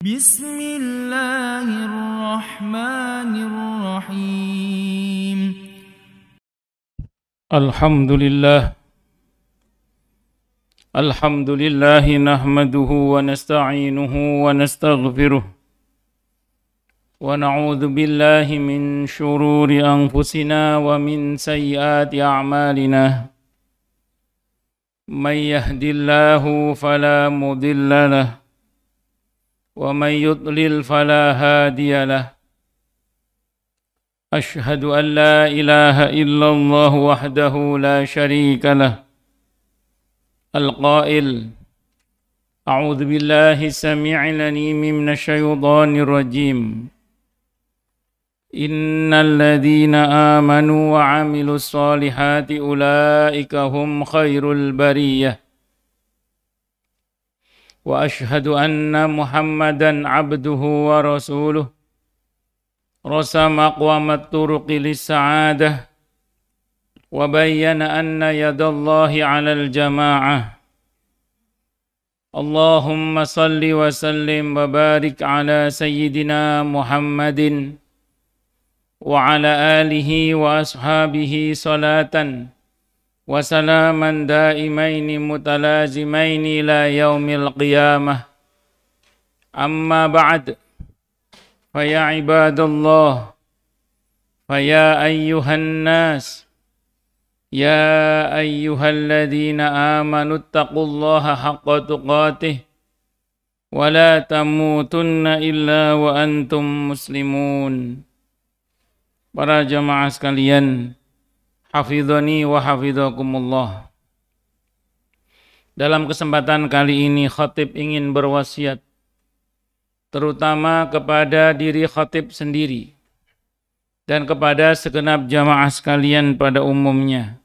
Bismillahirrahmanirrahim. Alhamdulillah nahmaduhu wa nasta'inuhu wa nastaghfiruh wa na'udzu billahi min shururi anfusina wa min sayyiati a'malina. Man yahdihillahu fala mudilla lahu wa man yudlil fala hadiya lahu. Ashhadu an la ilaha illallah wahdahu la syarika lahu. Al-Qail A'udzu billahi samii'il 'aliim minasy syaithaanir rajiim. Innal ladzina aamanu wa 'amilus shaalihati ulaika hum khairul bariyah. Wa asyhadu anna Muhammadan 'abduhu wa rasuluh. Rasama aqwamat turuqi lis-sa'adah. Wa bayyana anna yadallahi 'alal jamaa'ah. Allahumma salli wa sallim wa barik ala sayyidina Muhammadin wa ala alihi wa ashabihi salatan wa salaman daimaini mutalazimaini ila yaumil qiyamah. Amma ba'd. Faya ibadallah, faya ayyuhan nas, ya ayyuhalladzina amanu taqullaha haqqa tuqatih wa la tamutunna illa wa antum muslimun. Para jamaah sekalian, hafidhani wa hafidhakumullah. Dalam kesempatan kali ini khatib ingin berwasiat terutama kepada diri khatib sendiri dan kepada segenap jamaah sekalian pada umumnya,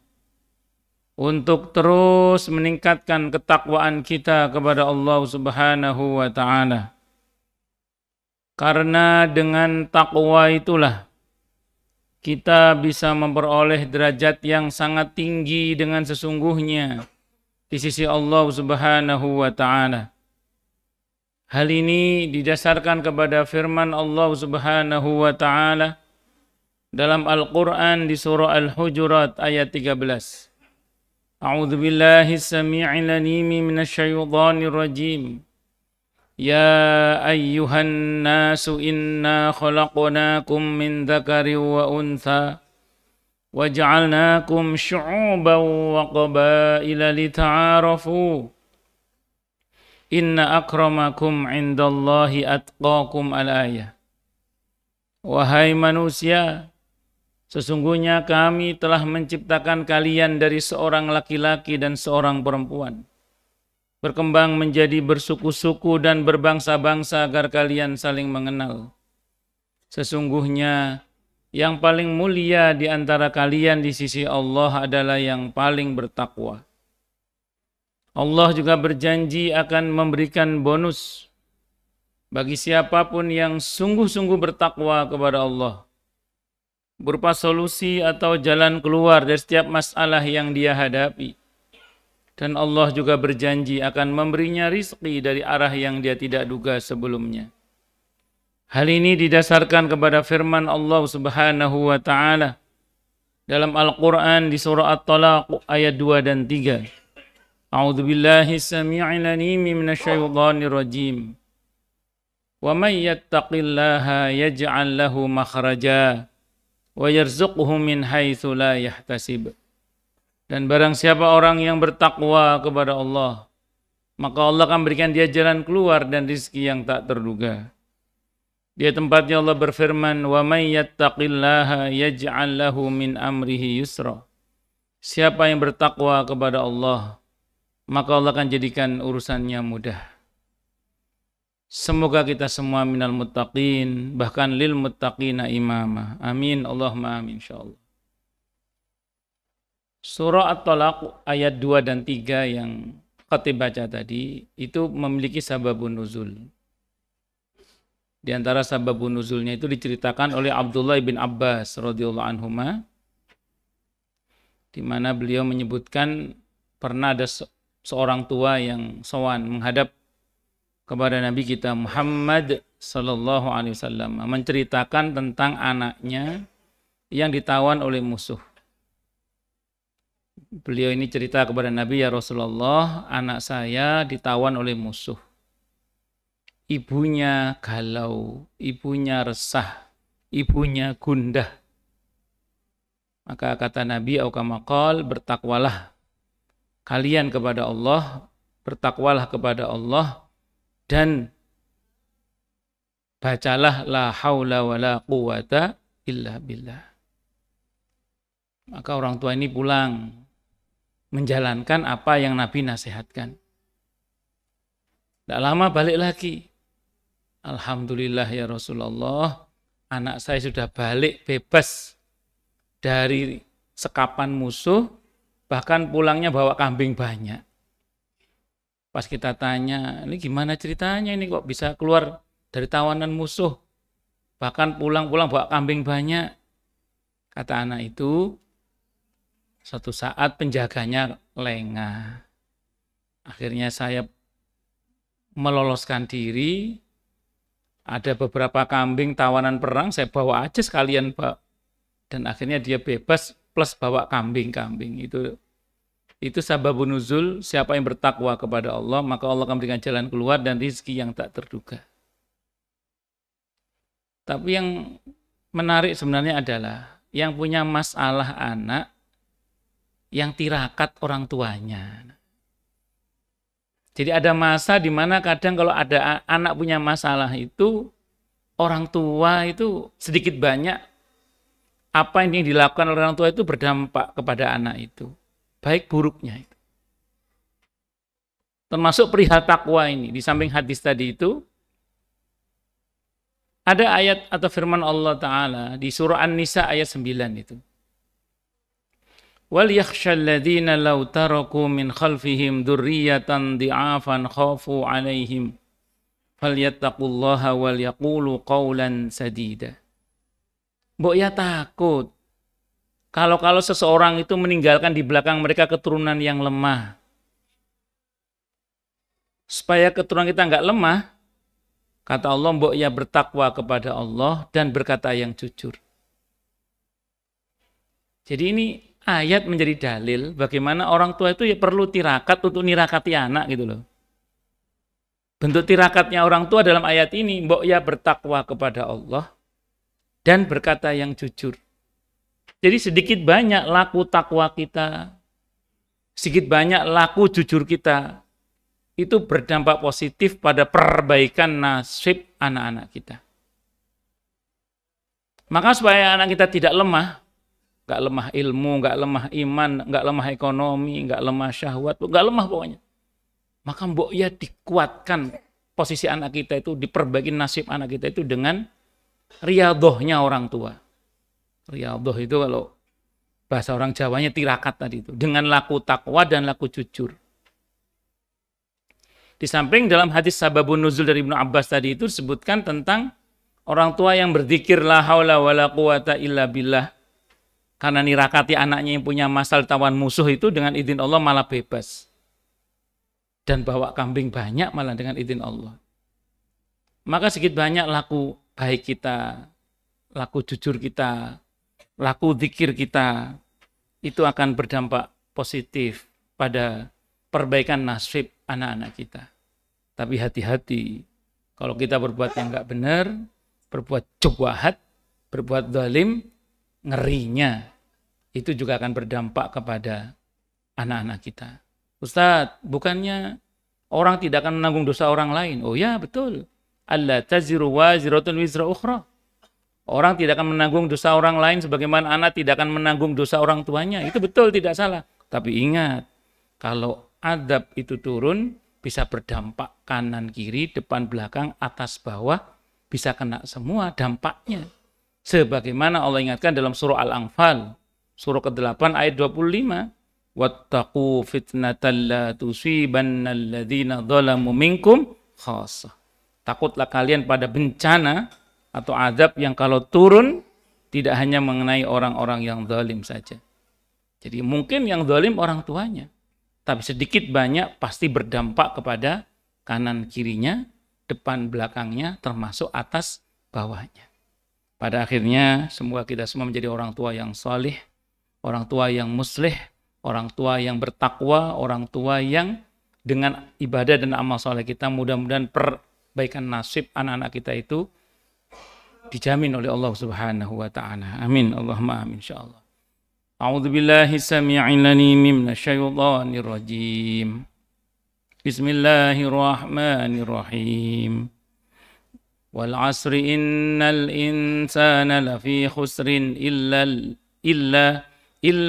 untuk terus meningkatkan ketakwaan kita kepada Allah Subhanahu wa ta'ala. Karena dengan takwa itulah kita bisa memperoleh derajat yang sangat tinggi dengan sesungguhnya di sisi Allah Subhanahu wa ta'ala. Hal ini didasarkan kepada firman Allah Subhanahu wa ta'ala dalam Al-Quran di surah Al-Hujurat ayat 13. A'udzu billahi samii'il 'aliim minasy syaithaanir rajiim. Ya ayyuhan nasu inna khalaqnakum min dzakarin wa untha wa ja'alnakum syu'uban wa qabaila lita'arafu. Inna akramakum indallahi atqakum al-ayah. Wahai manusia, sesungguhnya kami telah menciptakan kalian dari seorang laki-laki dan seorang perempuan, berkembang menjadi bersuku-suku dan berbangsa-bangsa agar kalian saling mengenal. Sesungguhnya yang paling mulia di antara kalian di sisi Allah adalah yang paling bertakwa. Allah juga berjanji akan memberikan bonus bagi siapapun yang sungguh-sungguh bertakwa kepada Allah, berupa solusi atau jalan keluar dari setiap masalah yang dia hadapi. Dan Allah juga berjanji akan memberinya rizki dari arah yang dia tidak duga sebelumnya. Hal ini didasarkan kepada firman Allah Subhanahu wa ta'ala dalam Al-Quran di surah At-Talaq ayat 2 dan 3. A'udzu billahi samii'il 'aliim minasy syaithaanir rajiim. Wa may yattaqillaha yaj'al lahu makhraja wa yarzuqhu min haitsu la yahtasib. Dan barang siapa orang yang bertakwa kepada Allah, maka Allah akan berikan dia jalan keluar dan rezeki yang tak terduga. Di tempatnya Allah berfirman, wa may yattaqillaha yaj'al lahu min amrihi yusra. Siapa yang bertakwa kepada Allah, maka Allah akan jadikan urusannya mudah. Semoga kita semua minal muttaqin, bahkan lil muttaqina imama. Amin, Allahumma amin, insyaallah. Surah At-Talaq ayat 2 dan 3 yang khatib baca tadi, itu memiliki sababun nuzul. Di antara sababun nuzulnya itu diceritakan oleh Abdullah bin Abbas radhiyallahu anhuma, di mana beliau menyebutkan pernah ada seorang tua yang sowan menghadap kepada Nabi kita Muhammad sallallahu alaihi wasallam menceritakan tentang anaknya yang ditawan oleh musuh. Beliau ini cerita kepada Nabi, ya Rasulullah, anak saya ditawan oleh musuh. Ibunya galau, ibunya resah, ibunya gundah. Maka kata Nabi, au kama qala, bertakwalah kalian kepada Allah, bertakwalah kepada Allah, dan bacalah la haula wala quwata illa billah. Maka orang tua ini pulang menjalankan apa yang Nabi nasihatkan. Tidak lama balik lagi. Alhamdulillah ya Rasulullah, anak saya sudah balik bebas dari sekapan musuh, bahkan pulangnya bawa kambing banyak. Pas kita tanya, ini gimana ceritanya ini kok bisa keluar dari tawanan musuh, bahkan pulang-pulang bawa kambing banyak. Kata anak itu, suatu saat penjaganya lengah. Akhirnya saya meloloskan diri, ada beberapa kambing tawanan perang, saya bawa aja sekalian, Pak. Dan akhirnya dia bebas plus bawa kambing-kambing. Itu sababun nuzul, siapa yang bertakwa kepada Allah, maka Allah akan berikan jalan keluar dan rizki yang tak terduga. Tapi yang menarik sebenarnya adalah yang punya masalah anak yang tirakat orang tuanya. Jadi ada masa di mana kadang kalau ada anak punya masalah itu, orang tua itu sedikit banyak apa yang dilakukan oleh orang tua itu berdampak kepada anak itu, baik buruknya itu. Termasuk perihal takwa ini, di samping hadis tadi itu, ada ayat atau firman Allah Ta'ala di surah An-Nisa ayat 9 itu. Wal yakhshal ladzina law taraku min khalfihim dzurriyyatan dhi'afan khafu 'alaihim falyattaqullaha wal yaqulu qawlan sadida. Mbok ya takut kalau seseorang itu meninggalkan di belakang mereka keturunan yang lemah. Supaya keturunan kita enggak lemah, kata Allah, mbok ya bertakwa kepada Allah dan berkata yang jujur. Jadi ini ayat menjadi dalil bagaimana orang tua itu ya perlu tirakat untuk nirakati anak gitu loh. Bentuk tirakatnya orang tua dalam ayat ini, mbok ya bertakwa kepada Allah dan berkata yang jujur. Jadi sedikit banyak laku takwa kita, sedikit banyak laku jujur kita, itu berdampak positif pada perbaikan nasib anak-anak kita. Maka supaya anak kita tidak lemah, nggak lemah ilmu, nggak lemah iman, nggak lemah ekonomi, nggak lemah syahwat, nggak lemah pokoknya. Maka mbok ya dikuatkan posisi anak kita itu, diperbaiki nasib anak kita itu dengan riyadhahnya orang tua. Riyadhah itu kalau bahasa orang Jawanya tirakat tadi itu, dengan laku takwa dan laku jujur. Di samping dalam hadis sababun nuzul dari Ibnu Abbas tadi itu disebutkan tentang orang tua yang berzikir la haula wala quwata illa billah. Karena nirakati anaknya yang punya masalah tawan musuh itu dengan izin Allah malah bebas. Dan bawa kambing banyak malah dengan izin Allah. Maka sedikit banyak laku baik kita, laku jujur kita, laku zikir kita, itu akan berdampak positif pada perbaikan nasib anak-anak kita. Tapi hati-hati, kalau kita berbuat yang enggak benar, berbuat jahat, berbuat zalim, ngerinya itu juga akan berdampak kepada anak-anak kita. Ustadz, bukannya orang tidak akan menanggung dosa orang lain? Oh ya, betul. Alla taziru waziratun wizra ukhra. Orang tidak akan menanggung dosa orang lain sebagaimana anak tidak akan menanggung dosa orang tuanya. Itu betul, tidak salah. Tapi ingat, kalau adab itu turun, bisa berdampak kanan, kiri, depan, belakang, atas, bawah, bisa kena semua dampaknya. Sebagaimana Allah ingatkan dalam surah Al-Anfal, surah ke-8 ayat 25. Wattaqu fitnatan la tusibanna alladhina dhalamu minkum khassah. Takutlah kalian pada bencana atau azab yang kalau turun tidak hanya mengenai orang-orang yang zalim saja. Jadi mungkin yang zalim orang tuanya, tapi sedikit banyak pasti berdampak kepada kanan kirinya depan belakangnya, termasuk atas bawahnya. Pada akhirnya semoga kita semua menjadi orang tua yang salih, orang tua yang muslih, orang tua yang bertakwa, orang tua yang dengan ibadah dan amal saleh kita mudah-mudahan perbaikan nasib anak-anak kita itu dijamin oleh Allah Subhanahu wa taala. Amin. Allahumma amin insyaallah. A'udzu billahi samii'il 'aliim minasyaitonir rajim. Bismillahirrahmanirrahim. Wal 'asri innal insana lafi khusrin illa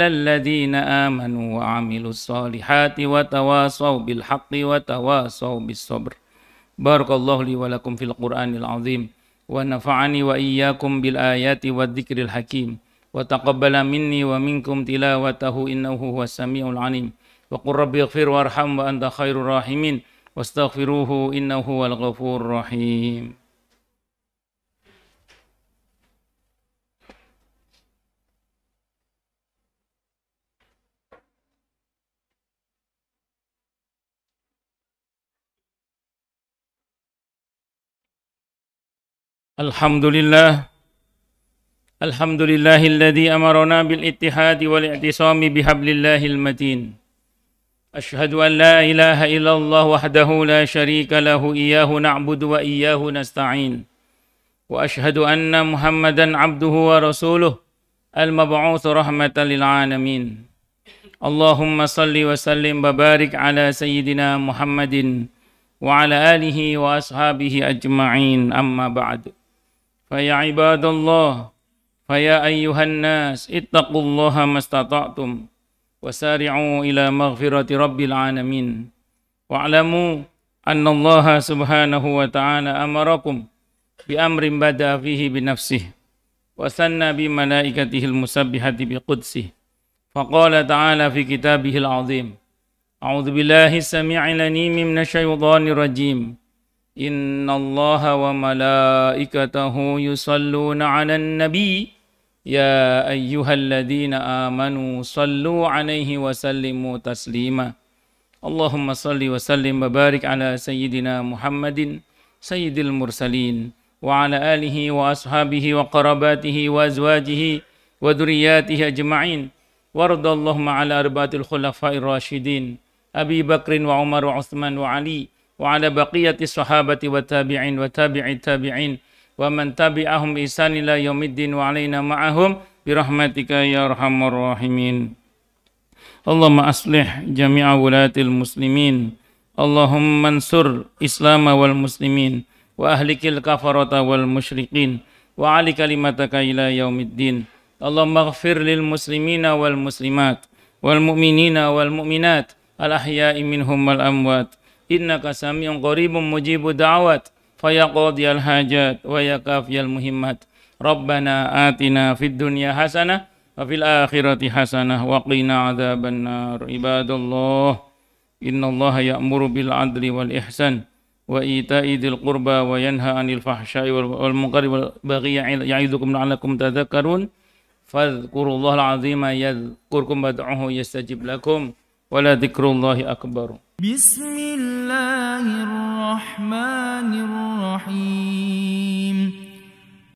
alladziina aamanu wa 'amilus shaalihati wa tawashaw bil haqqi wa tawashaw bis sabr. Barakallahu li wa lakum fil Qur'anil 'azim wa nafa'ani wa iyyakum bil ayati wadh-dhikril hakim wa taqabbala minni wa minkum tilawatahu innahu huwas samiul 'alim. Wa qur rabbi ighfir warham wa anta khairur rahimin wastaghfiruhu innahu huwal ghafurur rahim. Alhamdulillahilladzi amarna bil ittihadi wal i'tisami bihablillahil matin. Asyhadu an la ilaha illallah wahdahu la syarika lahu iyyahu na'budu wa iyyahu nasta'in. Wa asyhadu anna Muhammadan abduhu wa rasuluh al-mab'uts rahmatan lil alamin. Allahumma salli wa sallim wa barik ala sayyidina Muhammadin wa ala alihi wa ashabihi ajma'in, amma ba'd. Faya ibadallah, faya ayyuhan nas, ittaqullaha mastata'tum, wasari'u ila maghfirati rabbil alamin. Wa'lamu anna Allah subhanahu wa ta'ala amarakum bi amrin bada fihi binafsih, wa sanna bi malaikatihil musabbihati bi qudsih. Faqala ta'ala fi kitabihil azim. A'udzu billahi samii'il 'aliim minasyaitonir rajim. Innallaha wa malaikatahu yusalluna 'alan nabi ya ayyuhalladzina amanu sallu 'alaihi wa sallimu taslima. Allahumma salli wa sallim wa barik ala sayyidina Muhammadin sayyidil mursalin wa ala alihi wa ashabihi wa qarabatihi wa azwajihi wa dzurriyyatihi ajma'in. Wardallahumma ala arba'atil khulafa'ir rasyidin Abi Bakrin wa Umar wa Utsman wa Ali wa ala baqiyati sahabati wa tabi'in wa tabi'it tabi'in wa man tabi'ahum bi ihsan ila yaumiddin wa alaina ma'ahum bi rahmatika ya arhamar rahimin. Allahumma aslih jami'a wulatil muslimin. Allahumma ansur Islam wal muslimin wa ahlikil kafarata wal musyrikin wa ali kalimataka ila yaumiddin. Allahumma ighfir lil muslimina wal muslimat wal mu'minina wal mu'minat al ahya'i minhum wal amwat. Innaka sami'un qaribun mujibu da'awat fayaqadiyal hajat wa yakafiyal muhimmat. Rabbana atina fid dunya hasanah wa fil akhirati hasanah wa qina adzaban nar. Ibadallah, innallaha ya'muru bil adli wal ihsan wa ita'i dzil qurba wa yanha 'anil fahsya'i wal munkari wal baghi ya'idukum la'allakum tadhakkarun. Fadhkurullahal 'azima yadhkurkum wad'uhu yastajib lakum wa la dzikrullahi akbar. Bismillahirrahmanirrahim.